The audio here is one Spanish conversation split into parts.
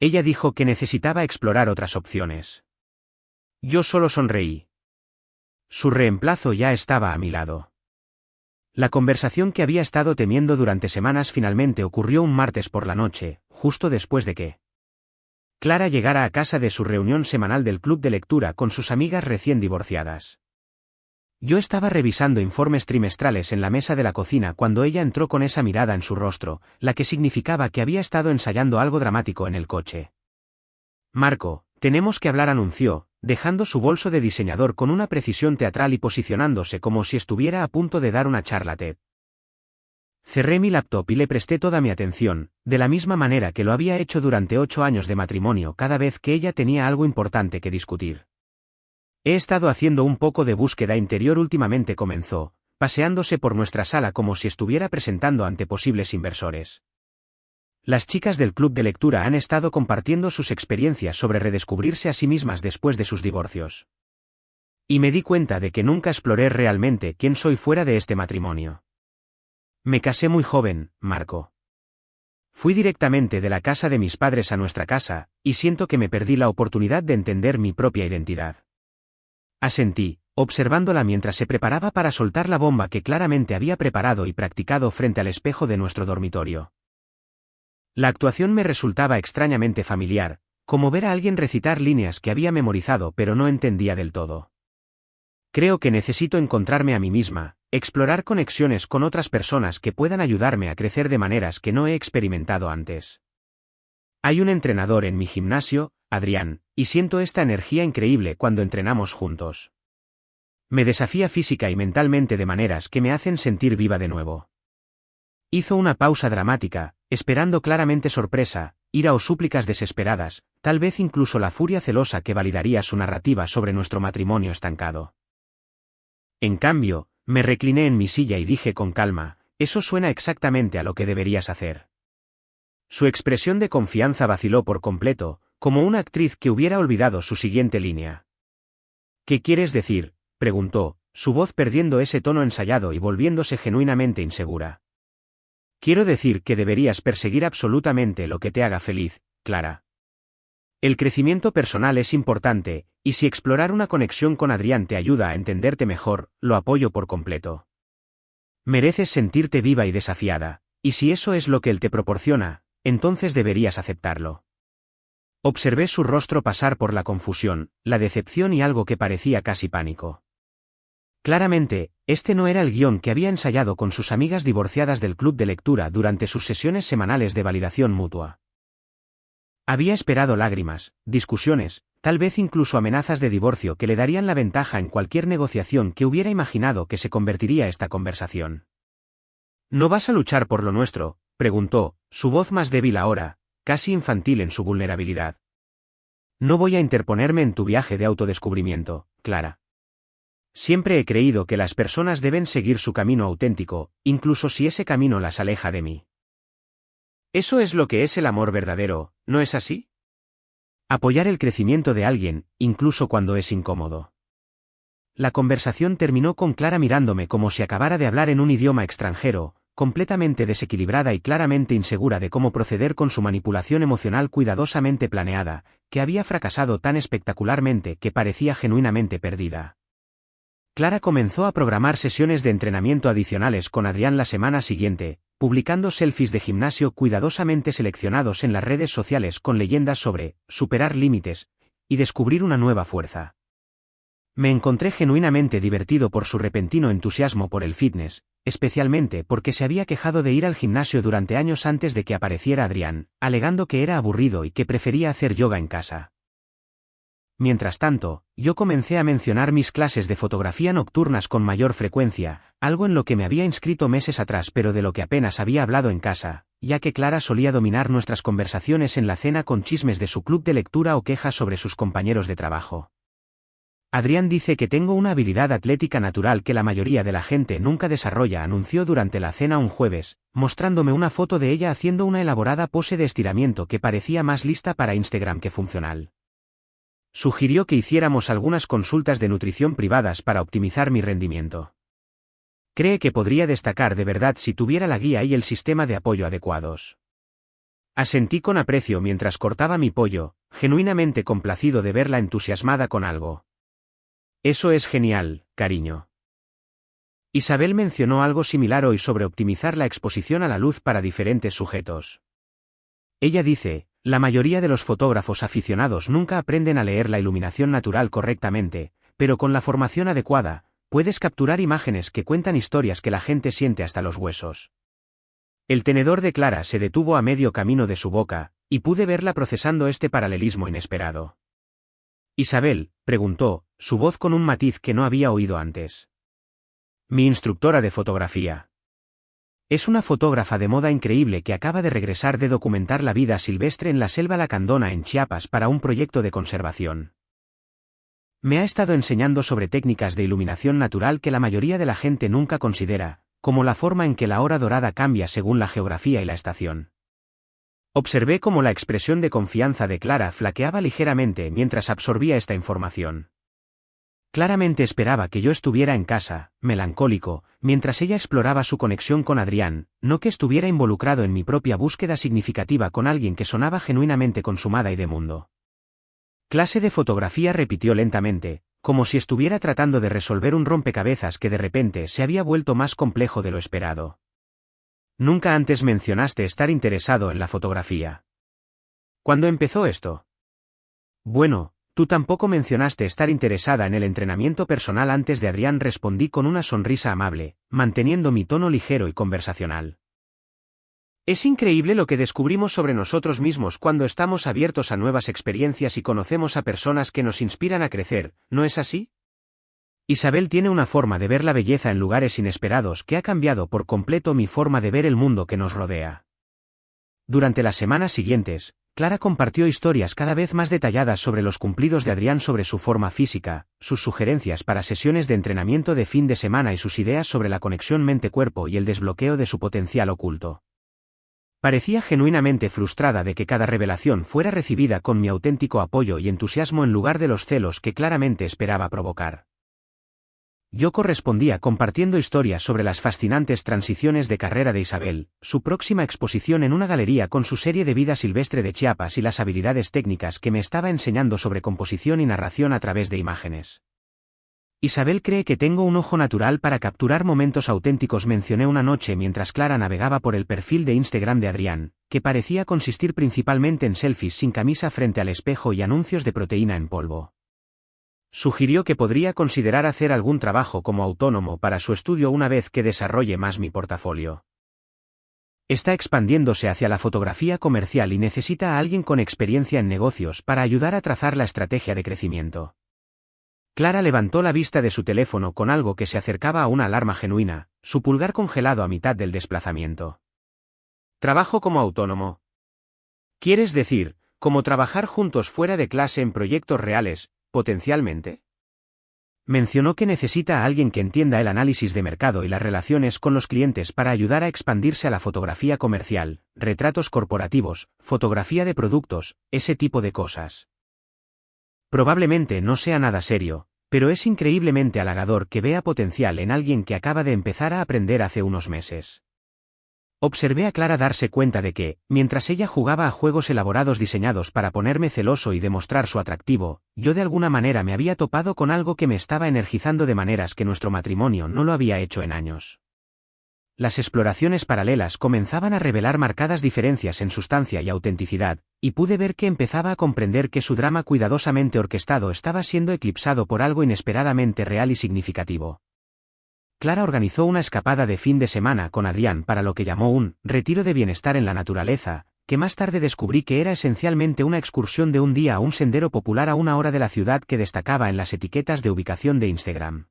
Ella dijo que necesitaba explorar otras opciones. Yo solo sonreí. Su reemplazo ya estaba a mi lado. La conversación que había estado temiendo durante semanas finalmente ocurrió un martes por la noche, justo después de que Clara llegara a casa de su reunión semanal del club de lectura con sus amigas recién divorciadas. Yo estaba revisando informes trimestrales en la mesa de la cocina cuando ella entró con esa mirada en su rostro, la que significaba que había estado ensayando algo dramático en el coche. Marco, tenemos que hablar, anunció, dejando su bolso de diseñador con una precisión teatral y posicionándose como si estuviera a punto de dar una charla TED. Cerré mi laptop y le presté toda mi atención, de la misma manera que lo había hecho durante 8 años de matrimonio cada vez que ella tenía algo importante que discutir. He estado haciendo un poco de búsqueda interior últimamente, comenzó, paseándose por nuestra sala como si estuviera presentando ante posibles inversores. Las chicas del club de lectura han estado compartiendo sus experiencias sobre redescubrirse a sí mismas después de sus divorcios. Y me di cuenta de que nunca exploré realmente quién soy fuera de este matrimonio. Me casé muy joven, Marco. Fui directamente de la casa de mis padres a nuestra casa, y siento que me perdí la oportunidad de entender mi propia identidad. Asentí, observándola mientras se preparaba para soltar la bomba que claramente había preparado y practicado frente al espejo de nuestro dormitorio. La actuación me resultaba extrañamente familiar, como ver a alguien recitar líneas que había memorizado pero no entendía del todo. Creo que necesito encontrarme a mí misma, explorar conexiones con otras personas que puedan ayudarme a crecer de maneras que no he experimentado antes. Hay un entrenador en mi gimnasio, Adrián, y siento esta energía increíble cuando entrenamos juntos. Me desafía física y mentalmente de maneras que me hacen sentir viva de nuevo. Hizo una pausa dramática, esperando claramente sorpresa, ira o súplicas desesperadas, tal vez incluso la furia celosa que validaría su narrativa sobre nuestro matrimonio estancado. En cambio, me recliné en mi silla y dije con calma, eso suena exactamente a lo que deberías hacer. Su expresión de confianza vaciló por completo, como una actriz que hubiera olvidado su siguiente línea. ¿Qué quieres decir?, preguntó, su voz perdiendo ese tono ensayado y volviéndose genuinamente insegura. Quiero decir que deberías perseguir absolutamente lo que te haga feliz, Clara. El crecimiento personal es importante, y si explorar una conexión con Adrián te ayuda a entenderte mejor, lo apoyo por completo. Mereces sentirte viva y desafiada, y si eso es lo que él te proporciona, entonces deberías aceptarlo. Observé su rostro pasar por la confusión, la decepción y algo que parecía casi pánico. Claramente, este no era el guión que había ensayado con sus amigas divorciadas del club de lectura durante sus sesiones semanales de validación mutua. Había esperado lágrimas, discusiones, tal vez incluso amenazas de divorcio que le darían la ventaja en cualquier negociación que hubiera imaginado que se convertiría esta conversación. ¿No vas a luchar por lo nuestro?, preguntó, su voz más débil ahora, casi infantil en su vulnerabilidad. No voy a interponerme en tu viaje de autodescubrimiento, Clara. Siempre he creído que las personas deben seguir su camino auténtico, incluso si ese camino las aleja de mí. Eso es lo que es el amor verdadero, ¿no es así? Apoyar el crecimiento de alguien, incluso cuando es incómodo. La conversación terminó con Clara mirándome como si acabara de hablar en un idioma extranjero, completamente desequilibrada y claramente insegura de cómo proceder con su manipulación emocional cuidadosamente planeada, que había fracasado tan espectacularmente que parecía genuinamente perdida. Clara comenzó a programar sesiones de entrenamiento adicionales con Adrián la semana siguiente, publicando selfies de gimnasio cuidadosamente seleccionados en las redes sociales con leyendas sobre superar límites y descubrir una nueva fuerza. Me encontré genuinamente divertido por su repentino entusiasmo por el fitness, especialmente porque se había quejado de ir al gimnasio durante años antes de que apareciera Adrián, alegando que era aburrido y que prefería hacer yoga en casa. Mientras tanto, yo comencé a mencionar mis clases de fotografía nocturnas con mayor frecuencia, algo en lo que me había inscrito meses atrás pero de lo que apenas había hablado en casa, ya que Clara solía dominar nuestras conversaciones en la cena con chismes de su club de lectura o quejas sobre sus compañeros de trabajo. Adrián dice que tengo una habilidad atlética natural que la mayoría de la gente nunca desarrolla, anunció durante la cena un jueves, mostrándome una foto de ella haciendo una elaborada pose de estiramiento que parecía más lista para Instagram que funcional. Sugirió que hiciéramos algunas consultas de nutrición privadas para optimizar mi rendimiento. Cree que podría destacar de verdad si tuviera la guía y el sistema de apoyo adecuados. Asentí con aprecio mientras cortaba mi pollo, genuinamente complacido de verla entusiasmada con algo. Eso es genial, cariño. Isabel mencionó algo similar hoy sobre optimizar la exposición a la luz para diferentes sujetos. Ella dice, la mayoría de los fotógrafos aficionados nunca aprenden a leer la iluminación natural correctamente, pero con la formación adecuada, puedes capturar imágenes que cuentan historias que la gente siente hasta los huesos. El tenedor de Clara se detuvo a medio camino de su boca, y pude verla procesando este paralelismo inesperado. Isabel, preguntó, su voz con un matiz que no había oído antes. Mi instructora de fotografía. Es una fotógrafa de moda increíble que acaba de regresar de documentar la vida silvestre en la selva lacandona en Chiapas para un proyecto de conservación. Me ha estado enseñando sobre técnicas de iluminación natural que la mayoría de la gente nunca considera, como la forma en que la hora dorada cambia según la geografía y la estación. Observé cómo la expresión de confianza de Clara flaqueaba ligeramente mientras absorbía esta información. Claramente esperaba que yo estuviera en casa, melancólico, mientras ella exploraba su conexión con Adrián, no que estuviera involucrado en mi propia búsqueda significativa con alguien que sonaba genuinamente consumada y de mundo. Clase de fotografía, repitió lentamente, como si estuviera tratando de resolver un rompecabezas que de repente se había vuelto más complejo de lo esperado. Nunca antes mencionaste estar interesado en la fotografía. ¿Cuándo empezó esto? Bueno, tú tampoco mencionaste estar interesada en el entrenamiento personal antes de Adrián, respondí con una sonrisa amable, manteniendo mi tono ligero y conversacional. Es increíble lo que descubrimos sobre nosotros mismos cuando estamos abiertos a nuevas experiencias y conocemos a personas que nos inspiran a crecer, ¿no es así? Isabel tiene una forma de ver la belleza en lugares inesperados que ha cambiado por completo mi forma de ver el mundo que nos rodea. Durante las semanas siguientes, Clara compartió historias cada vez más detalladas sobre los cumplidos de Adrián sobre su forma física, sus sugerencias para sesiones de entrenamiento de fin de semana y sus ideas sobre la conexión mente-cuerpo y el desbloqueo de su potencial oculto. Parecía genuinamente frustrada de que cada revelación fuera recibida con mi auténtico apoyo y entusiasmo en lugar de los celos que claramente esperaba provocar. Yo correspondía compartiendo historias sobre las fascinantes transiciones de carrera de Isabel, su próxima exposición en una galería con su serie de vida silvestre de Chiapas y las habilidades técnicas que me estaba enseñando sobre composición y narración a través de imágenes. Isabel cree que tengo un ojo natural para capturar momentos auténticos, mencioné una noche mientras Clara navegaba por el perfil de Instagram de Adrián, que parecía consistir principalmente en selfies sin camisa frente al espejo y anuncios de proteína en polvo. Sugirió que podría considerar hacer algún trabajo como autónomo para su estudio una vez que desarrolle más mi portafolio. Está expandiéndose hacia la fotografía comercial y necesita a alguien con experiencia en negocios para ayudar a trazar la estrategia de crecimiento. Clara levantó la vista de su teléfono con algo que se acercaba a una alarma genuina, su pulgar congelado a mitad del desplazamiento. ¿Trabajo como autónomo? ¿Quieres decir, como trabajar juntos fuera de clase en proyectos reales, potencialmente? Mencionó que necesita a alguien que entienda el análisis de mercado y las relaciones con los clientes para ayudar a expandirse a la fotografía comercial, retratos corporativos, fotografía de productos, ese tipo de cosas. Probablemente no sea nada serio, pero es increíblemente halagador que vea potencial en alguien que acaba de empezar a aprender hace unos meses. Observé a Clara darse cuenta de que, mientras ella jugaba a juegos elaborados diseñados para ponerme celoso y demostrar su atractivo, yo de alguna manera me había topado con algo que me estaba energizando de maneras que nuestro matrimonio no lo había hecho en años. Las exploraciones paralelas comenzaban a revelar marcadas diferencias en sustancia y autenticidad, y pude ver que empezaba a comprender que su drama cuidadosamente orquestado estaba siendo eclipsado por algo inesperadamente real y significativo. Clara organizó una escapada de fin de semana con Adrián para lo que llamó un retiro de bienestar en la naturaleza, que más tarde descubrí que era esencialmente una excursión de un día a un sendero popular a una hora de la ciudad que destacaba en las etiquetas de ubicación de Instagram.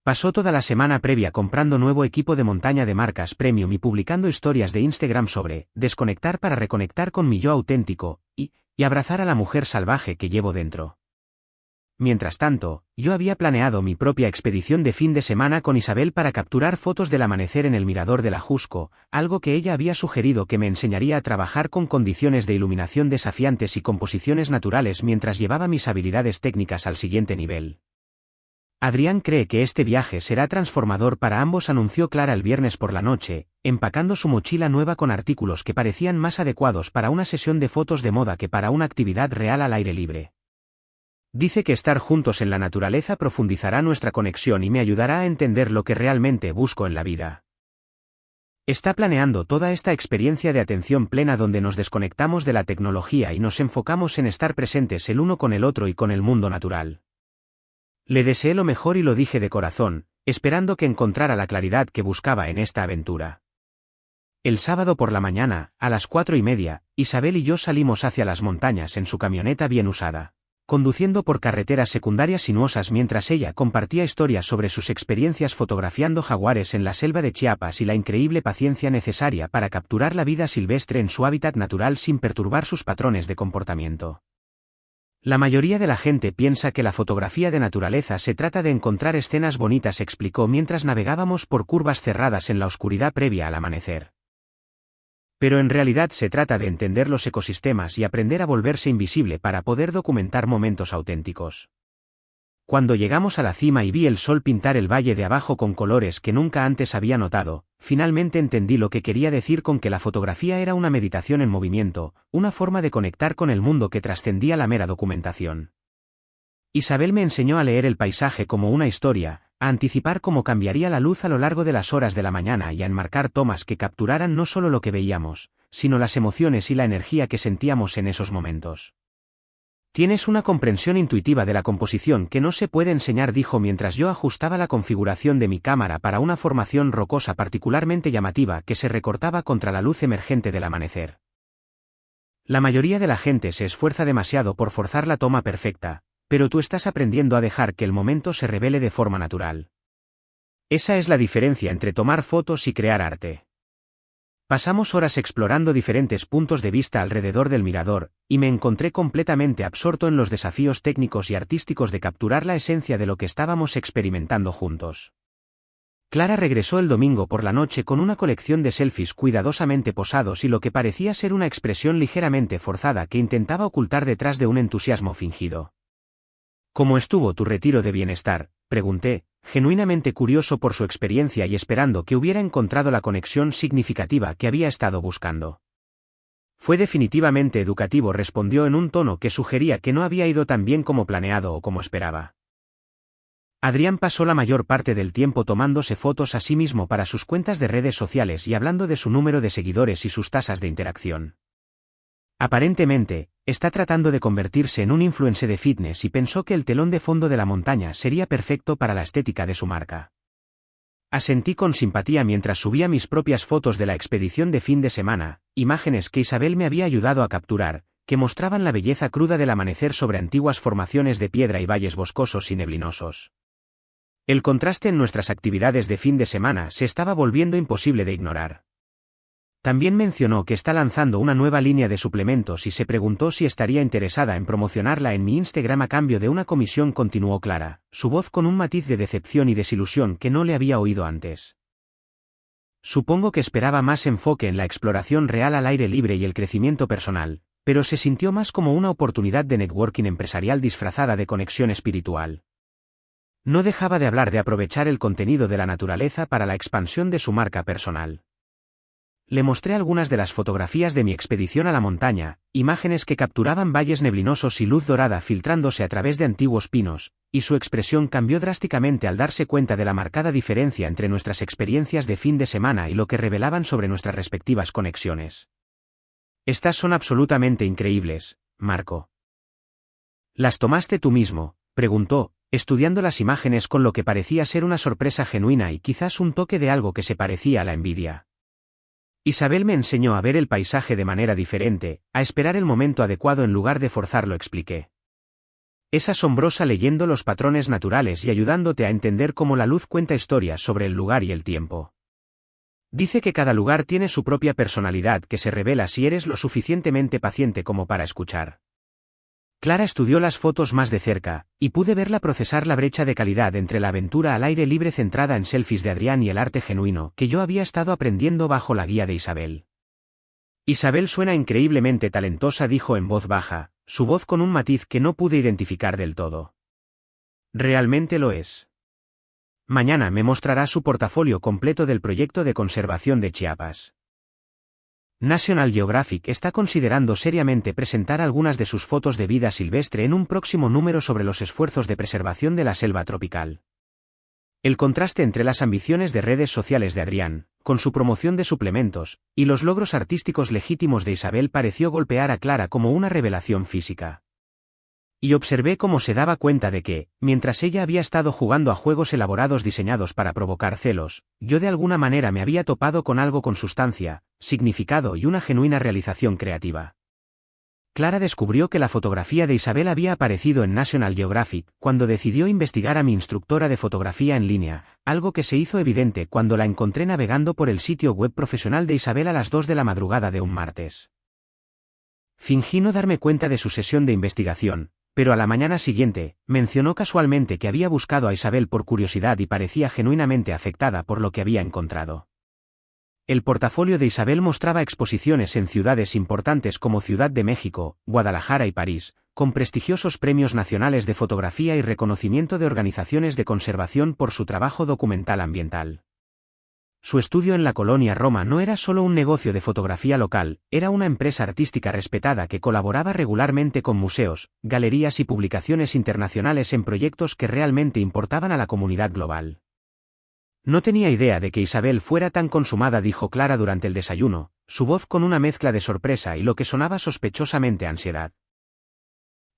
Pasó toda la semana previa comprando nuevo equipo de montaña de marcas premium y publicando historias de Instagram sobre desconectar para reconectar con mi yo auténtico, y abrazar a la mujer salvaje que llevo dentro. Mientras tanto, yo había planeado mi propia expedición de fin de semana con Isabel para capturar fotos del amanecer en el mirador del Ajusco, algo que ella había sugerido que me enseñaría a trabajar con condiciones de iluminación desafiantes y composiciones naturales mientras llevaba mis habilidades técnicas al siguiente nivel. Adrián cree que este viaje será transformador para ambos, anunció Clara el viernes por la noche, empacando su mochila nueva con artículos que parecían más adecuados para una sesión de fotos de moda que para una actividad real al aire libre. Dice que estar juntos en la naturaleza profundizará nuestra conexión y me ayudará a entender lo que realmente busco en la vida. Está planeando toda esta experiencia de atención plena donde nos desconectamos de la tecnología y nos enfocamos en estar presentes el uno con el otro y con el mundo natural. Le deseé lo mejor y lo dije de corazón, esperando que encontrara la claridad que buscaba en esta aventura. El sábado por la mañana, a las 4:30, Isabel y yo salimos hacia las montañas en su camioneta bien usada, conduciendo por carreteras secundarias sinuosas mientras ella compartía historias sobre sus experiencias fotografiando jaguares en la selva de Chiapas y la increíble paciencia necesaria para capturar la vida silvestre en su hábitat natural sin perturbar sus patrones de comportamiento. La mayoría de la gente piensa que la fotografía de naturaleza se trata de encontrar escenas bonitas, explicó mientras navegábamos por curvas cerradas en la oscuridad previa al amanecer. Pero en realidad se trata de entender los ecosistemas y aprender a volverse invisible para poder documentar momentos auténticos. Cuando llegamos a la cima y vi el sol pintar el valle de abajo con colores que nunca antes había notado, finalmente entendí lo que quería decir con que la fotografía era una meditación en movimiento, una forma de conectar con el mundo que trascendía la mera documentación. Isabel me enseñó a leer el paisaje como una historia, a anticipar cómo cambiaría la luz a lo largo de las horas de la mañana y a enmarcar tomas que capturaran no solo lo que veíamos, sino las emociones y la energía que sentíamos en esos momentos. Tienes una comprensión intuitiva de la composición que no se puede enseñar, dijo mientras yo ajustaba la configuración de mi cámara para una formación rocosa particularmente llamativa que se recortaba contra la luz emergente del amanecer. La mayoría de la gente se esfuerza demasiado por forzar la toma perfecta, pero tú estás aprendiendo a dejar que el momento se revele de forma natural. Esa es la diferencia entre tomar fotos y crear arte. Pasamos horas explorando diferentes puntos de vista alrededor del mirador, y me encontré completamente absorto en los desafíos técnicos y artísticos de capturar la esencia de lo que estábamos experimentando juntos. Clara regresó el domingo por la noche con una colección de selfies cuidadosamente posados y lo que parecía ser una expresión ligeramente forzada que intentaba ocultar detrás de un entusiasmo fingido. ¿Cómo estuvo tu retiro de bienestar?, pregunté, genuinamente curioso por su experiencia y esperando que hubiera encontrado la conexión significativa que había estado buscando. Fue definitivamente educativo, respondió en un tono que sugería que no había ido tan bien como planeado o como esperaba. Adrián pasó la mayor parte del tiempo tomándose fotos a sí mismo para sus cuentas de redes sociales y hablando de su número de seguidores y sus tasas de interacción. Aparentemente, está tratando de convertirse en un influencer de fitness y pensó que el telón de fondo de la montaña sería perfecto para la estética de su marca. Asentí con simpatía mientras subía mis propias fotos de la expedición de fin de semana, imágenes que Isabel me había ayudado a capturar, que mostraban la belleza cruda del amanecer sobre antiguas formaciones de piedra y valles boscosos y neblinosos. El contraste en nuestras actividades de fin de semana se estaba volviendo imposible de ignorar. También mencionó que está lanzando una nueva línea de suplementos y se preguntó si estaría interesada en promocionarla en mi Instagram a cambio de una comisión, continuó Clara, su voz con un matiz de decepción y desilusión que no le había oído antes. Supongo que esperaba más enfoque en la exploración real al aire libre y el crecimiento personal, pero se sintió más como una oportunidad de networking empresarial disfrazada de conexión espiritual. No dejaba de hablar de aprovechar el contenido de la naturaleza para la expansión de su marca personal. Le mostré algunas de las fotografías de mi expedición a la montaña, imágenes que capturaban valles neblinosos y luz dorada filtrándose a través de antiguos pinos, y su expresión cambió drásticamente al darse cuenta de la marcada diferencia entre nuestras experiencias de fin de semana y lo que revelaban sobre nuestras respectivas conexiones. Estas son absolutamente increíbles, Marco. ¿Las tomaste tú mismo?, preguntó, estudiando las imágenes con lo que parecía ser una sorpresa genuina y quizás un toque de algo que se parecía a la envidia. Isabel me enseñó a ver el paisaje de manera diferente, a esperar el momento adecuado en lugar de forzarlo, expliqué. Es asombrosa leyendo los patrones naturales y ayudándote a entender cómo la luz cuenta historias sobre el lugar y el tiempo. Dice que cada lugar tiene su propia personalidad que se revela si eres lo suficientemente paciente como para escuchar. Clara estudió las fotos más de cerca, y pude verla procesar la brecha de calidad entre la aventura al aire libre centrada en selfies de Adrián y el arte genuino que yo había estado aprendiendo bajo la guía de Isabel. Isabel suena increíblemente talentosa, dijo en voz baja, su voz con un matiz que no pude identificar del todo. Realmente lo es. Mañana me mostrará su portafolio completo del proyecto de conservación de Chiapas. National Geographic está considerando seriamente presentar algunas de sus fotos de vida silvestre en un próximo número sobre los esfuerzos de preservación de la selva tropical. El contraste entre las ambiciones de redes sociales de Adrián, con su promoción de suplementos, y los logros artísticos legítimos de Isabel pareció golpear a Clara como una revelación física. Y observé cómo se daba cuenta de que, mientras ella había estado jugando a juegos elaborados diseñados para provocar celos, yo de alguna manera me había topado con algo con sustancia, significado y una genuina realización creativa. Clara descubrió que la fotografía de Isabel había aparecido en National Geographic cuando decidió investigar a mi instructora de fotografía en línea, algo que se hizo evidente cuando la encontré navegando por el sitio web profesional de Isabel a las 2 de la madrugada de un martes. Fingí no darme cuenta de su sesión de investigación, pero a la mañana siguiente, mencionó casualmente que había buscado a Isabel por curiosidad y parecía genuinamente afectada por lo que había encontrado. El portafolio de Isabel mostraba exposiciones en ciudades importantes como Ciudad de México, Guadalajara y París, con prestigiosos premios nacionales de fotografía y reconocimiento de organizaciones de conservación por su trabajo documental ambiental. Su estudio en la colonia Roma no era solo un negocio de fotografía local, era una empresa artística respetada que colaboraba regularmente con museos, galerías y publicaciones internacionales en proyectos que realmente importaban a la comunidad global. No tenía idea de que Isabel fuera tan consumada, dijo Clara durante el desayuno, su voz con una mezcla de sorpresa y lo que sonaba sospechosamente ansiedad.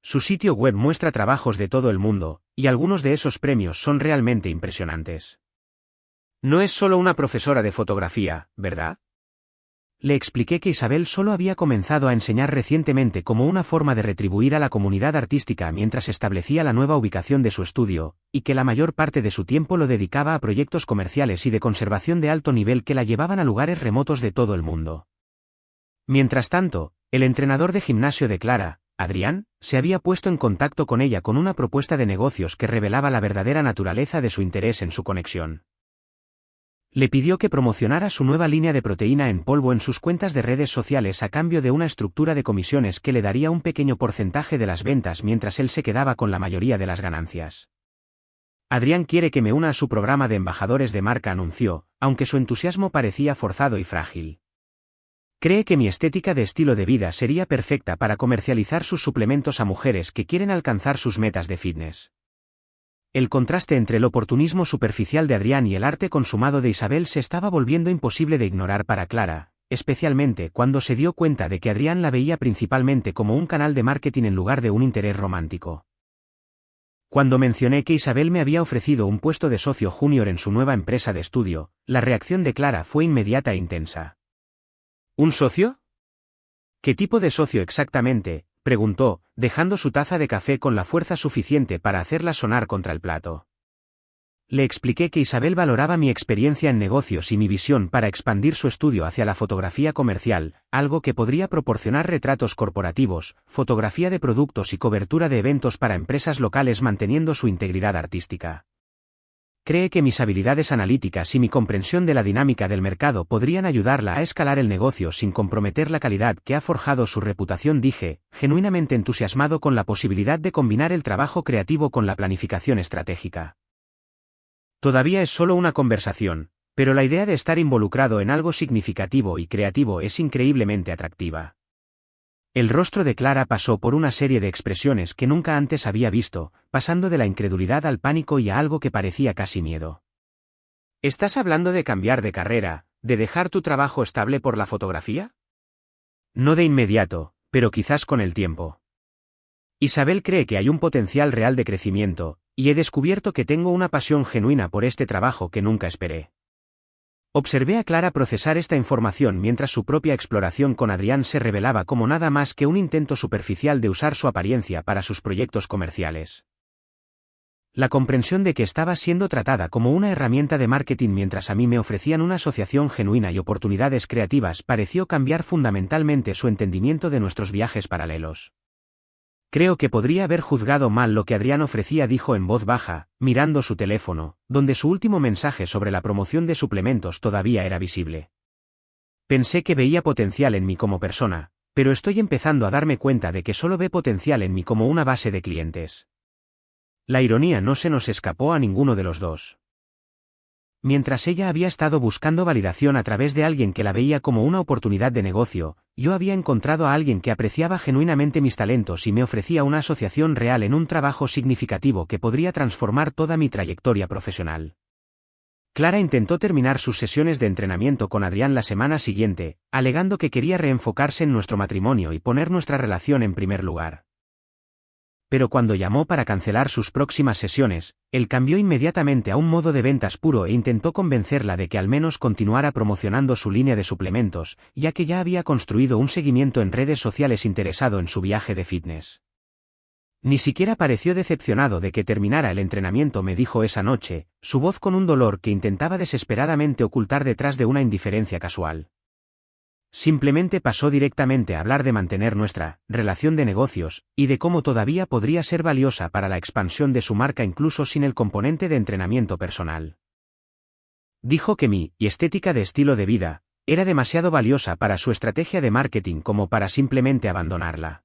Su sitio web muestra trabajos de todo el mundo, y algunos de esos premios son realmente impresionantes. No es solo una profesora de fotografía, ¿verdad? Le expliqué que Isabel solo había comenzado a enseñar recientemente como una forma de retribuir a la comunidad artística mientras establecía la nueva ubicación de su estudio, y que la mayor parte de su tiempo lo dedicaba a proyectos comerciales y de conservación de alto nivel que la llevaban a lugares remotos de todo el mundo. Mientras tanto, el entrenador de gimnasio de Clara, Adrián, se había puesto en contacto con ella con una propuesta de negocios que revelaba la verdadera naturaleza de su interés en su conexión. Le pidió que promocionara su nueva línea de proteína en polvo en sus cuentas de redes sociales a cambio de una estructura de comisiones que le daría un pequeño porcentaje de las ventas mientras él se quedaba con la mayoría de las ganancias. Adrián quiere que me una a su programa de embajadores de marca, anunció, aunque su entusiasmo parecía forzado y frágil. Cree que mi estética de estilo de vida sería perfecta para comercializar sus suplementos a mujeres que quieren alcanzar sus metas de fitness. El contraste entre el oportunismo superficial de Adrián y el arte consumado de Isabel se estaba volviendo imposible de ignorar para Clara, especialmente cuando se dio cuenta de que Adrián la veía principalmente como un canal de marketing en lugar de un interés romántico. Cuando mencioné que Isabel me había ofrecido un puesto de socio junior en su nueva empresa de estudio, la reacción de Clara fue inmediata e intensa. ¿Un socio? ¿Qué tipo de socio exactamente?, preguntó, dejando su taza de café con la fuerza suficiente para hacerla sonar contra el plato. Le expliqué que Isabel valoraba mi experiencia en negocios y mi visión para expandir su estudio hacia la fotografía comercial, algo que podría proporcionar retratos corporativos, fotografía de productos y cobertura de eventos para empresas locales manteniendo su integridad artística. Cree que mis habilidades analíticas y mi comprensión de la dinámica del mercado podrían ayudarla a escalar el negocio sin comprometer la calidad que ha forjado su reputación, dije, genuinamente entusiasmado con la posibilidad de combinar el trabajo creativo con la planificación estratégica. Todavía es solo una conversación, pero la idea de estar involucrado en algo significativo y creativo es increíblemente atractiva. El rostro de Clara pasó por una serie de expresiones que nunca antes había visto, pasando de la incredulidad al pánico y a algo que parecía casi miedo. ¿Estás hablando de cambiar de carrera, de dejar tu trabajo estable por la fotografía? No de inmediato, pero quizás con el tiempo. Isabel cree que hay un potencial real de crecimiento, y he descubierto que tengo una pasión genuina por este trabajo que nunca esperé. Observé a Clara procesar esta información mientras su propia exploración con Adrián se revelaba como nada más que un intento superficial de usar su apariencia para sus proyectos comerciales. La comprensión de que estaba siendo tratada como una herramienta de marketing mientras a mí me ofrecían una asociación genuina y oportunidades creativas pareció cambiar fundamentalmente su entendimiento de nuestros viajes paralelos. Creo que podría haber juzgado mal lo que Adrián ofrecía, dijo en voz baja, mirando su teléfono, donde su último mensaje sobre la promoción de suplementos todavía era visible. Pensé que veía potencial en mí como persona, pero estoy empezando a darme cuenta de que solo ve potencial en mí como una base de clientes. La ironía no se nos escapó a ninguno de los dos. Mientras ella había estado buscando validación a través de alguien que la veía como una oportunidad de negocio, yo había encontrado a alguien que apreciaba genuinamente mis talentos y me ofrecía una asociación real en un trabajo significativo que podría transformar toda mi trayectoria profesional. Clara intentó terminar sus sesiones de entrenamiento con Adrián la semana siguiente, alegando que quería reenfocarse en nuestro matrimonio y poner nuestra relación en primer lugar. Pero cuando llamó para cancelar sus próximas sesiones, él cambió inmediatamente a un modo de ventas puro e intentó convencerla de que al menos continuara promocionando su línea de suplementos, ya que ya había construido un seguimiento en redes sociales interesado en su viaje de fitness. Ni siquiera pareció decepcionado de que terminara el entrenamiento, me dijo esa noche, su voz con un dolor que intentaba desesperadamente ocultar detrás de una indiferencia casual. Simplemente pasó directamente a hablar de mantener nuestra relación de negocios, y de cómo todavía podría ser valiosa para la expansión de su marca incluso sin el componente de entrenamiento personal. Dijo que mi estética de estilo de vida era demasiado valiosa para su estrategia de marketing como para simplemente abandonarla.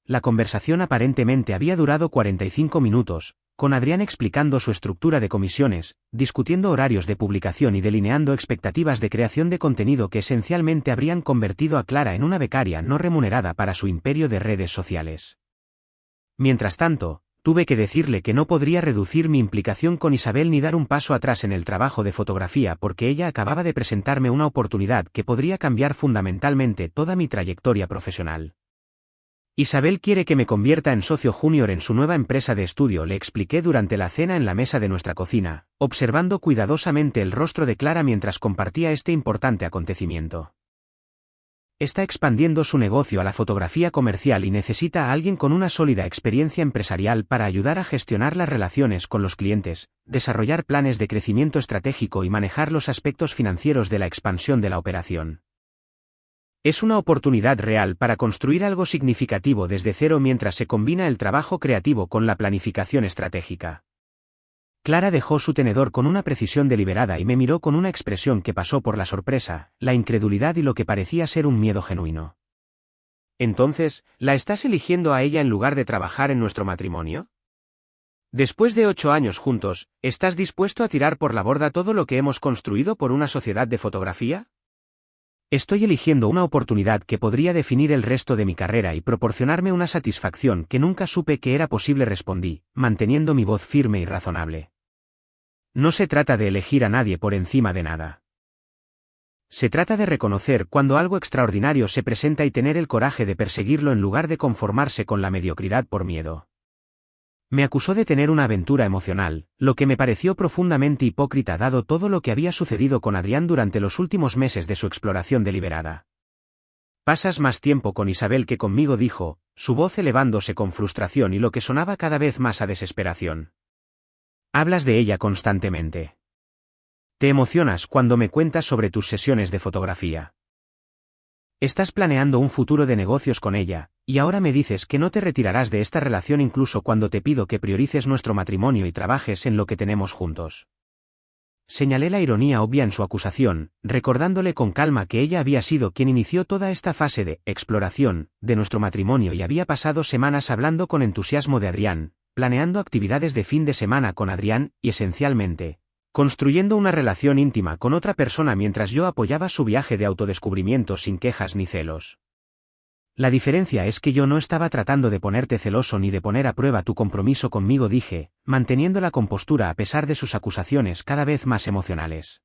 La conversación aparentemente había durado 45 minutos, con Adrián explicando su estructura de comisiones, discutiendo horarios de publicación y delineando expectativas de creación de contenido que esencialmente habrían convertido a Clara en una becaria no remunerada para su imperio de redes sociales. Mientras tanto, tuve que decirle que no podría reducir mi implicación con Isabel ni dar un paso atrás en el trabajo de fotografía porque ella acababa de presentarme una oportunidad que podría cambiar fundamentalmente toda mi trayectoria profesional. Isabel quiere que me convierta en socio junior en su nueva empresa de estudio, le expliqué durante la cena en la mesa de nuestra cocina, observando cuidadosamente el rostro de Clara mientras compartía este importante acontecimiento. Está expandiendo su negocio a la fotografía comercial y necesita a alguien con una sólida experiencia empresarial para ayudar a gestionar las relaciones con los clientes, desarrollar planes de crecimiento estratégico y manejar los aspectos financieros de la expansión de la operación. Es una oportunidad real para construir algo significativo desde cero mientras se combina el trabajo creativo con la planificación estratégica. Clara dejó su tenedor con una precisión deliberada y me miró con una expresión que pasó por la sorpresa, la incredulidad y lo que parecía ser un miedo genuino. Entonces, ¿la estás eligiendo a ella en lugar de trabajar en nuestro matrimonio? Después de 8 años juntos, ¿estás dispuesto a tirar por la borda todo lo que hemos construido por una sociedad de fotografía? Estoy eligiendo una oportunidad que podría definir el resto de mi carrera y proporcionarme una satisfacción que nunca supe que era posible, respondí, manteniendo mi voz firme y razonable. No se trata de elegir a nadie por encima de nada. Se trata de reconocer cuando algo extraordinario se presenta y tener el coraje de perseguirlo en lugar de conformarse con la mediocridad por miedo. Me acusó de tener una aventura emocional, lo que me pareció profundamente hipócrita dado todo lo que había sucedido con Adrián durante los últimos meses de su exploración deliberada. Pasas más tiempo con Isabel que conmigo, dijo, su voz elevándose con frustración y lo que sonaba cada vez más a desesperación. Hablas de ella constantemente. Te emocionas cuando me cuentas sobre tus sesiones de fotografía. Estás planeando un futuro de negocios con ella, y ahora me dices que no te retirarás de esta relación incluso cuando te pido que priorices nuestro matrimonio y trabajes en lo que tenemos juntos. Señalé la ironía obvia en su acusación, recordándole con calma que ella había sido quien inició toda esta fase de exploración de nuestro matrimonio y había pasado semanas hablando con entusiasmo de Adrián, planeando actividades de fin de semana con Adrián y esencialmente construyendo una relación íntima con otra persona mientras yo apoyaba su viaje de autodescubrimiento sin quejas ni celos. La diferencia es que yo no estaba tratando de ponerte celoso ni de poner a prueba tu compromiso conmigo, dije, manteniendo la compostura a pesar de sus acusaciones cada vez más emocionales.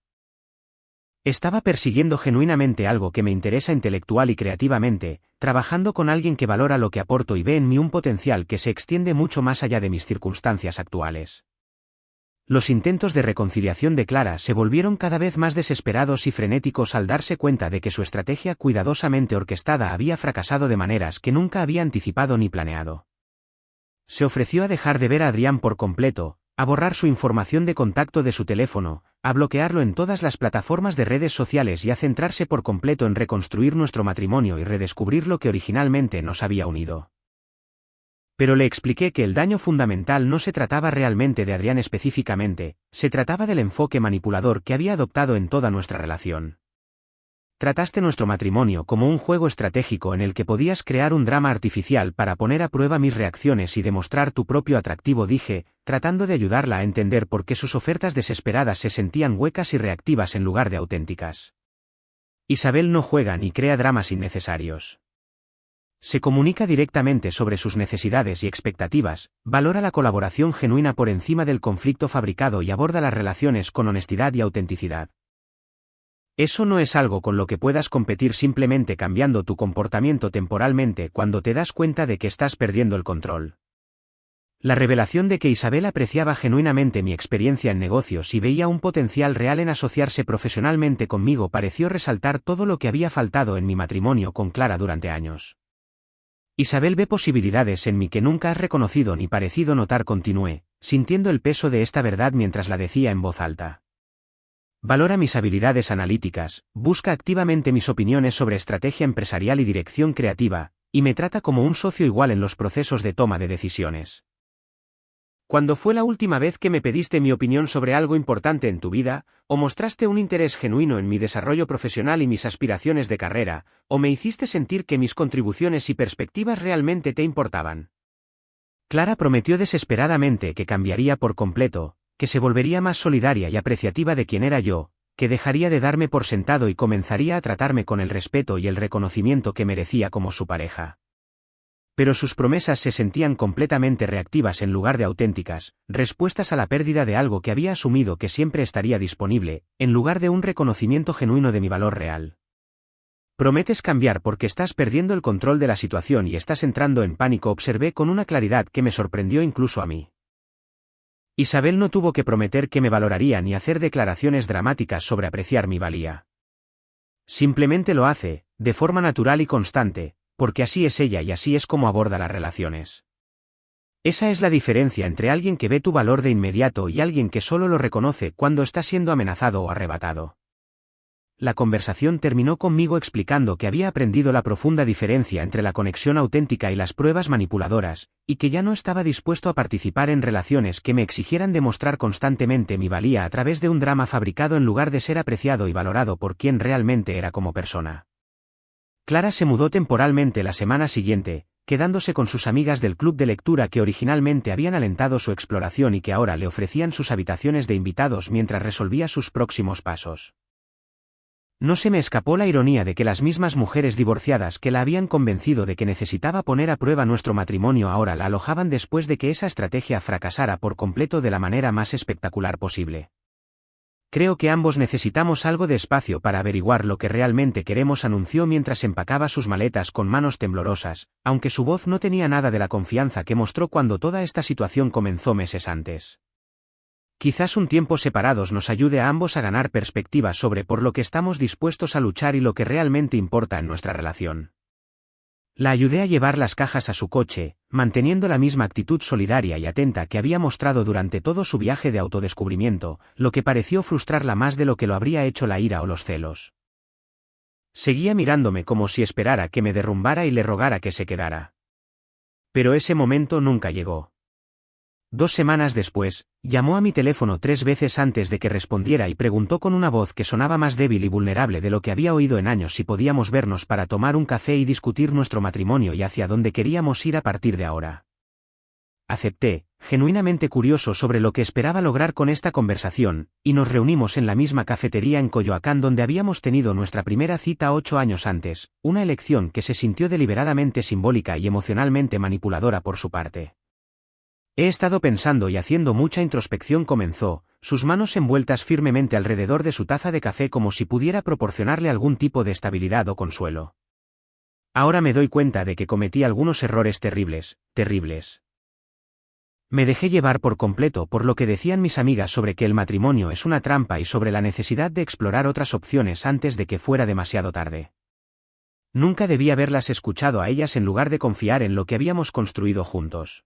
Estaba persiguiendo genuinamente algo que me interesa intelectual y creativamente, trabajando con alguien que valora lo que aporto y ve en mí un potencial que se extiende mucho más allá de mis circunstancias actuales. Los intentos de reconciliación de Clara se volvieron cada vez más desesperados y frenéticos al darse cuenta de que su estrategia cuidadosamente orquestada había fracasado de maneras que nunca había anticipado ni planeado. Se ofreció a dejar de ver a Adrián por completo, a borrar su información de contacto de su teléfono, a bloquearlo en todas las plataformas de redes sociales y a centrarse por completo en reconstruir nuestro matrimonio y redescubrir lo que originalmente nos había unido. Pero le expliqué que el daño fundamental no se trataba realmente de Adrián específicamente, se trataba del enfoque manipulador que había adoptado en toda nuestra relación. trataste nuestro matrimonio como un juego estratégico en el que podías crear un drama artificial para poner a prueba mis reacciones y demostrar tu propio atractivo, dije, tratando de ayudarla a entender por qué sus ofertas desesperadas se sentían huecas y reactivas en lugar de auténticas. Isabel no juega ni crea dramas innecesarios. Se comunica directamente sobre sus necesidades y expectativas, valora la colaboración genuina por encima del conflicto fabricado y aborda las relaciones con honestidad y autenticidad. Eso no es algo con lo que puedas competir simplemente cambiando tu comportamiento temporalmente cuando te das cuenta de que estás perdiendo el control. La revelación de que Isabel apreciaba genuinamente mi experiencia en negocios y veía un potencial real en asociarse profesionalmente conmigo pareció resaltar todo lo que había faltado en mi matrimonio con Clara durante años. Isabel ve posibilidades en mí que nunca has reconocido ni parecido notar, continué, sintiendo el peso de esta verdad mientras la decía en voz alta. Valora mis habilidades analíticas, busca activamente mis opiniones sobre estrategia empresarial y dirección creativa, y me trata como un socio igual en los procesos de toma de decisiones. ¿Cuándo fue la última vez que me pediste mi opinión sobre algo importante en tu vida, o mostraste un interés genuino en mi desarrollo profesional y mis aspiraciones de carrera, o me hiciste sentir que mis contribuciones y perspectivas realmente te importaban? Clara prometió desesperadamente que cambiaría por completo, que se volvería más solidaria y apreciativa de quien era yo, que dejaría de darme por sentado y comenzaría a tratarme con el respeto y el reconocimiento que merecía como su pareja. Pero sus promesas se sentían completamente reactivas en lugar de auténticas, respuestas a la pérdida de algo que había asumido que siempre estaría disponible, en lugar de un reconocimiento genuino de mi valor real. Prometes cambiar porque estás perdiendo el control de la situación y estás entrando en pánico, observé con una claridad que me sorprendió incluso a mí. Isabel no tuvo que prometer que me valoraría ni hacer declaraciones dramáticas sobre apreciar mi valía. Simplemente lo hace, de forma natural y constante, porque así es ella y así es como aborda las relaciones. Esa es la diferencia entre alguien que ve tu valor de inmediato y alguien que solo lo reconoce cuando está siendo amenazado o arrebatado. La conversación terminó conmigo explicando que había aprendido la profunda diferencia entre la conexión auténtica y las pruebas manipuladoras, y que ya no estaba dispuesto a participar en relaciones que me exigieran demostrar constantemente mi valía a través de un drama fabricado en lugar de ser apreciado y valorado por quien realmente era como persona. Clara se mudó temporalmente la semana siguiente, quedándose con sus amigas del club de lectura que originalmente habían alentado su exploración y que ahora le ofrecían sus habitaciones de invitados mientras resolvía sus próximos pasos. No se me escapó la ironía de que las mismas mujeres divorciadas que la habían convencido de que necesitaba poner a prueba nuestro matrimonio ahora la alojaban después de que esa estrategia fracasara por completo de la manera más espectacular posible. Creo que ambos necesitamos algo de espacio para averiguar lo que realmente queremos, anunció mientras empacaba sus maletas con manos temblorosas, aunque su voz no tenía nada de la confianza que mostró cuando toda esta situación comenzó meses antes. Quizás un tiempo separados nos ayude a ambos a ganar perspectiva sobre por lo que estamos dispuestos a luchar y lo que realmente importa en nuestra relación. La ayudé a llevar las cajas a su coche, manteniendo la misma actitud solidaria y atenta que había mostrado durante todo su viaje de autodescubrimiento, lo que pareció frustrarla más de lo que lo habría hecho la ira o los celos. Seguía mirándome como si esperara que me derrumbara y le rogara que se quedara. Pero ese momento nunca llegó. 2 semanas después, llamó a mi teléfono 3 veces antes de que respondiera y preguntó con una voz que sonaba más débil y vulnerable de lo que había oído en años si podíamos vernos para tomar un café y discutir nuestro matrimonio y hacia dónde queríamos ir a partir de ahora. Acepté, genuinamente curioso sobre lo que esperaba lograr con esta conversación, y nos reunimos en la misma cafetería en Coyoacán donde habíamos tenido nuestra primera cita 8 años antes, una elección que se sintió deliberadamente simbólica y emocionalmente manipuladora por su parte. He estado pensando y haciendo mucha introspección, comenzó, sus manos envueltas firmemente alrededor de su taza de café como si pudiera proporcionarle algún tipo de estabilidad o consuelo. Ahora me doy cuenta de que cometí algunos errores terribles, terribles. Me dejé llevar por completo por lo que decían mis amigas sobre que el matrimonio es una trampa y sobre la necesidad de explorar otras opciones antes de que fuera demasiado tarde. Nunca debí haberlas escuchado a ellas en lugar de confiar en lo que habíamos construido juntos.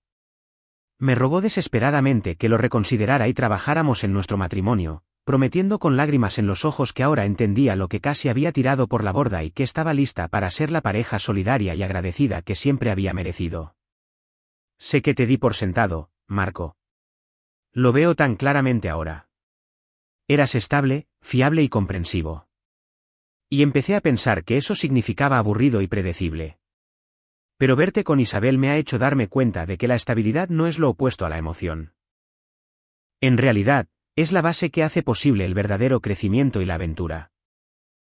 Me rogó desesperadamente que lo reconsiderara y trabajáramos en nuestro matrimonio, prometiendo con lágrimas en los ojos que ahora entendía lo que casi había tirado por la borda y que estaba lista para ser la pareja solidaria y agradecida que siempre había merecido. Sé que te di por sentado, Marco. Lo veo tan claramente ahora. Eras estable, fiable y comprensivo. Y empecé a pensar que eso significaba aburrido y predecible. Pero verte con Isabel me ha hecho darme cuenta de que la estabilidad no es lo opuesto a la emoción. En realidad, es la base que hace posible el verdadero crecimiento y la aventura.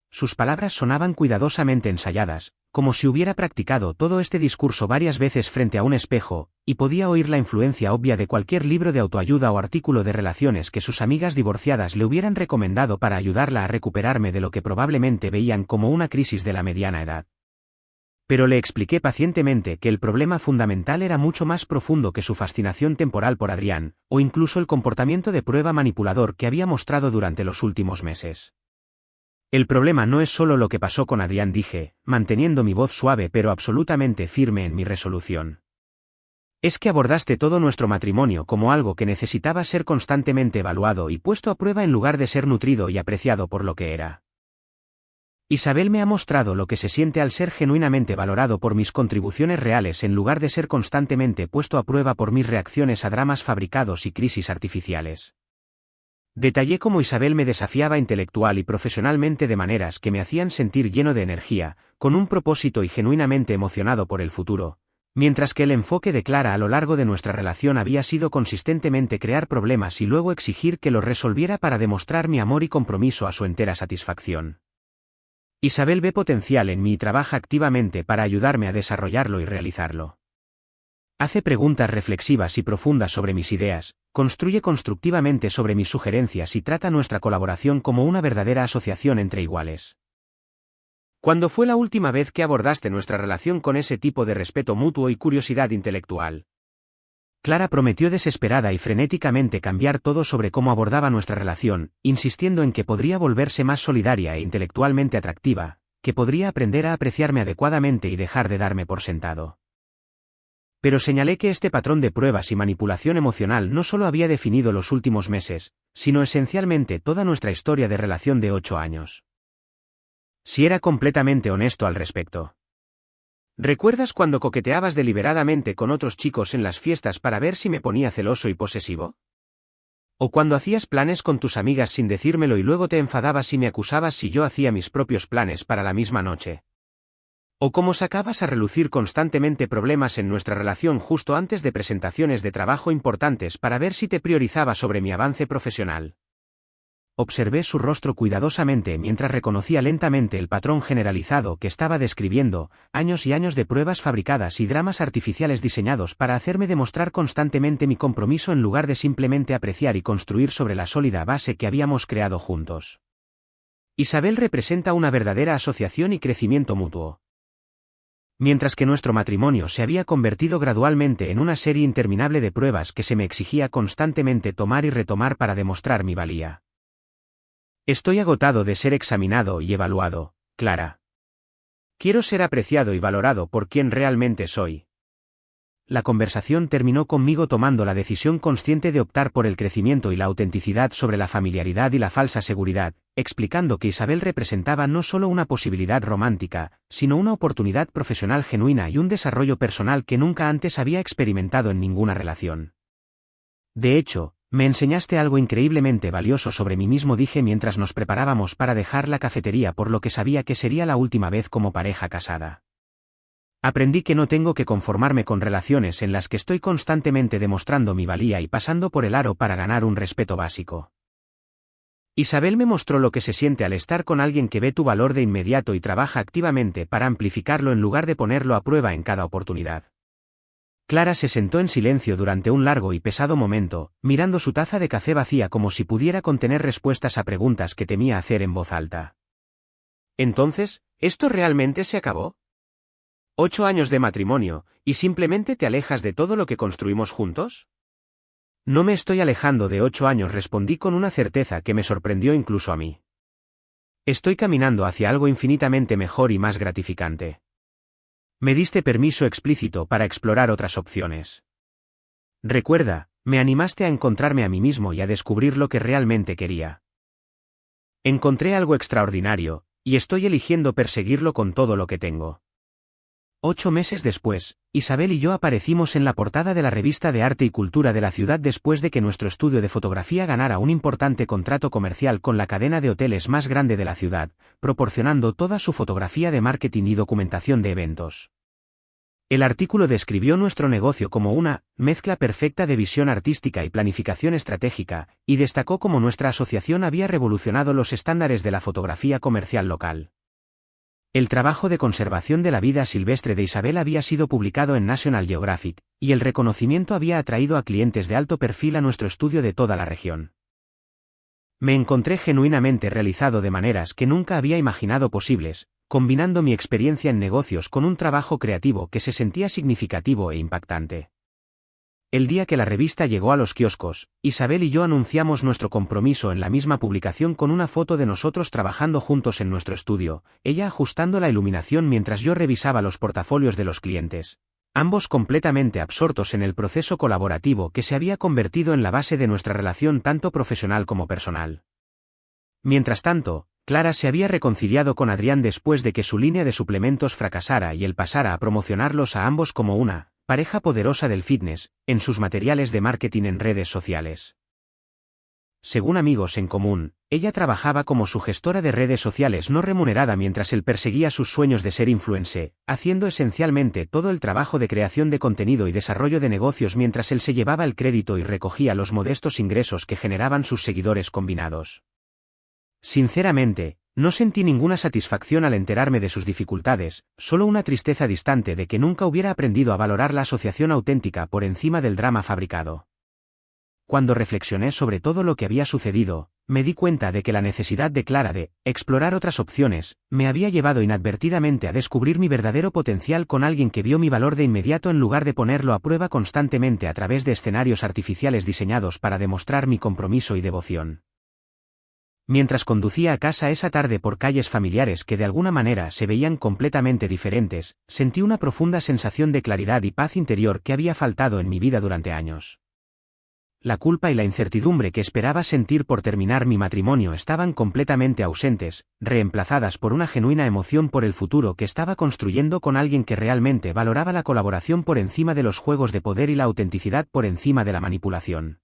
Sus palabras sonaban cuidadosamente ensayadas, como si hubiera practicado todo este discurso varias veces frente a un espejo, y podía oír la influencia obvia de cualquier libro de autoayuda o artículo de relaciones que sus amigas divorciadas le hubieran recomendado para ayudarla a recuperarme de lo que probablemente veían como una crisis de la mediana edad. Pero le expliqué pacientemente que el problema fundamental era mucho más profundo que su fascinación temporal por Adrián, o incluso el comportamiento de prueba manipulador que había mostrado durante los últimos meses. El problema no es solo lo que pasó con Adrián, dije, manteniendo mi voz suave pero absolutamente firme en mi resolución. Es que abordaste todo nuestro matrimonio como algo que necesitaba ser constantemente evaluado y puesto a prueba en lugar de ser nutrido y apreciado por lo que era. Isabel me ha mostrado lo que se siente al ser genuinamente valorado por mis contribuciones reales en lugar de ser constantemente puesto a prueba por mis reacciones a dramas fabricados y crisis artificiales. Detallé cómo Isabel me desafiaba intelectual y profesionalmente de maneras que me hacían sentir lleno de energía, con un propósito y genuinamente emocionado por el futuro, mientras que el enfoque de Clara a lo largo de nuestra relación había sido consistentemente crear problemas y luego exigir que los resolviera para demostrar mi amor y compromiso a su entera satisfacción. Isabel ve potencial en mí y trabaja activamente para ayudarme a desarrollarlo y realizarlo. Hace preguntas reflexivas y profundas sobre mis ideas, construye constructivamente sobre mis sugerencias y trata nuestra colaboración como una verdadera asociación entre iguales. ¿Cuándo fue la última vez que abordaste nuestra relación con ese tipo de respeto mutuo y curiosidad intelectual? Clara prometió desesperada y frenéticamente cambiar todo sobre cómo abordaba nuestra relación, insistiendo en que podría volverse más solidaria e intelectualmente atractiva, que podría aprender a apreciarme adecuadamente y dejar de darme por sentado. Pero señalé que este patrón de pruebas y manipulación emocional no solo había definido los últimos meses, sino esencialmente toda nuestra historia de relación de 8 años. Si era completamente honesto al respecto. ¿Recuerdas cuando coqueteabas deliberadamente con otros chicos en las fiestas para ver si me ponía celoso y posesivo? ¿O cuando hacías planes con tus amigas sin decírmelo y luego te enfadabas y me acusabas si yo hacía mis propios planes para la misma noche? ¿O cómo sacabas a relucir constantemente problemas en nuestra relación justo antes de presentaciones de trabajo importantes para ver si te priorizaba sobre mi avance profesional? Observé su rostro cuidadosamente mientras reconocía lentamente el patrón generalizado que estaba describiendo, años y años de pruebas fabricadas y dramas artificiales diseñados para hacerme demostrar constantemente mi compromiso en lugar de simplemente apreciar y construir sobre la sólida base que habíamos creado juntos. Isabel representa una verdadera asociación y crecimiento mutuo. Mientras que nuestro matrimonio se había convertido gradualmente en una serie interminable de pruebas que se me exigía constantemente tomar y retomar para demostrar mi valía. Estoy agotado de ser examinado y evaluado, Clara. Quiero ser apreciado y valorado por quien realmente soy. La conversación terminó conmigo tomando la decisión consciente de optar por el crecimiento y la autenticidad sobre la familiaridad y la falsa seguridad, explicando que Isabel representaba no solo una posibilidad romántica, sino una oportunidad profesional genuina y un desarrollo personal que nunca antes había experimentado en ninguna relación. De hecho, me enseñaste algo increíblemente valioso sobre mí mismo, dije mientras nos preparábamos para dejar la cafetería, por lo que sabía que sería la última vez como pareja casada. Aprendí que no tengo que conformarme con relaciones en las que estoy constantemente demostrando mi valía y pasando por el aro para ganar un respeto básico. Isabel me mostró lo que se siente al estar con alguien que ve tu valor de inmediato y trabaja activamente para amplificarlo en lugar de ponerlo a prueba en cada oportunidad. Clara se sentó en silencio durante un largo y pesado momento, mirando su taza de café vacía como si pudiera contener respuestas a preguntas que temía hacer en voz alta. Entonces, ¿esto realmente se acabó? 8 años de matrimonio, ¿y simplemente te alejas de todo lo que construimos juntos? No me estoy alejando de 8 años, respondí con una certeza que me sorprendió incluso a mí. Estoy caminando hacia algo infinitamente mejor y más gratificante. Me diste permiso explícito para explorar otras opciones. Recuerda, me animaste a encontrarme a mí mismo y a descubrir lo que realmente quería. Encontré algo extraordinario, y estoy eligiendo perseguirlo con todo lo que tengo. 8 meses después, Isabel y yo aparecimos en la portada de la revista de arte y cultura de la ciudad después de que nuestro estudio de fotografía ganara un importante contrato comercial con la cadena de hoteles más grande de la ciudad, proporcionando toda su fotografía de marketing y documentación de eventos. El artículo describió nuestro negocio como una mezcla perfecta de visión artística y planificación estratégica, y destacó cómo nuestra asociación había revolucionado los estándares de la fotografía comercial local. El trabajo de conservación de la vida silvestre de Isabel había sido publicado en National Geographic, y el reconocimiento había atraído a clientes de alto perfil a nuestro estudio de toda la región. Me encontré genuinamente realizado de maneras que nunca había imaginado posibles, combinando mi experiencia en negocios con un trabajo creativo que se sentía significativo e impactante. El día que la revista llegó a los kioscos, Isabel y yo anunciamos nuestro compromiso en la misma publicación con una foto de nosotros trabajando juntos en nuestro estudio, ella ajustando la iluminación mientras yo revisaba los portafolios de los clientes, ambos completamente absortos en el proceso colaborativo que se había convertido en la base de nuestra relación tanto profesional como personal. Mientras tanto, Clara se había reconciliado con Adrián después de que su línea de suplementos fracasara y él pasara a promocionarlos a ambos como una pareja poderosa del fitness, en sus materiales de marketing en redes sociales. Según amigos en común, ella trabajaba como su gestora de redes sociales no remunerada mientras él perseguía sus sueños de ser influencer, haciendo esencialmente todo el trabajo de creación de contenido y desarrollo de negocios mientras él se llevaba el crédito y recogía los modestos ingresos que generaban sus seguidores combinados. Sinceramente, no sentí ninguna satisfacción al enterarme de sus dificultades, solo una tristeza distante de que nunca hubiera aprendido a valorar la asociación auténtica por encima del drama fabricado. Cuando reflexioné sobre todo lo que había sucedido, me di cuenta de que la necesidad de Clara de explorar otras opciones me había llevado inadvertidamente a descubrir mi verdadero potencial con alguien que vio mi valor de inmediato en lugar de ponerlo a prueba constantemente a través de escenarios artificiales diseñados para demostrar mi compromiso y devoción. Mientras conducía a casa esa tarde por calles familiares que de alguna manera se veían completamente diferentes, sentí una profunda sensación de claridad y paz interior que había faltado en mi vida durante años. La culpa y la incertidumbre que esperaba sentir por terminar mi matrimonio estaban completamente ausentes, reemplazadas por una genuina emoción por el futuro que estaba construyendo con alguien que realmente valoraba la colaboración por encima de los juegos de poder y la autenticidad por encima de la manipulación.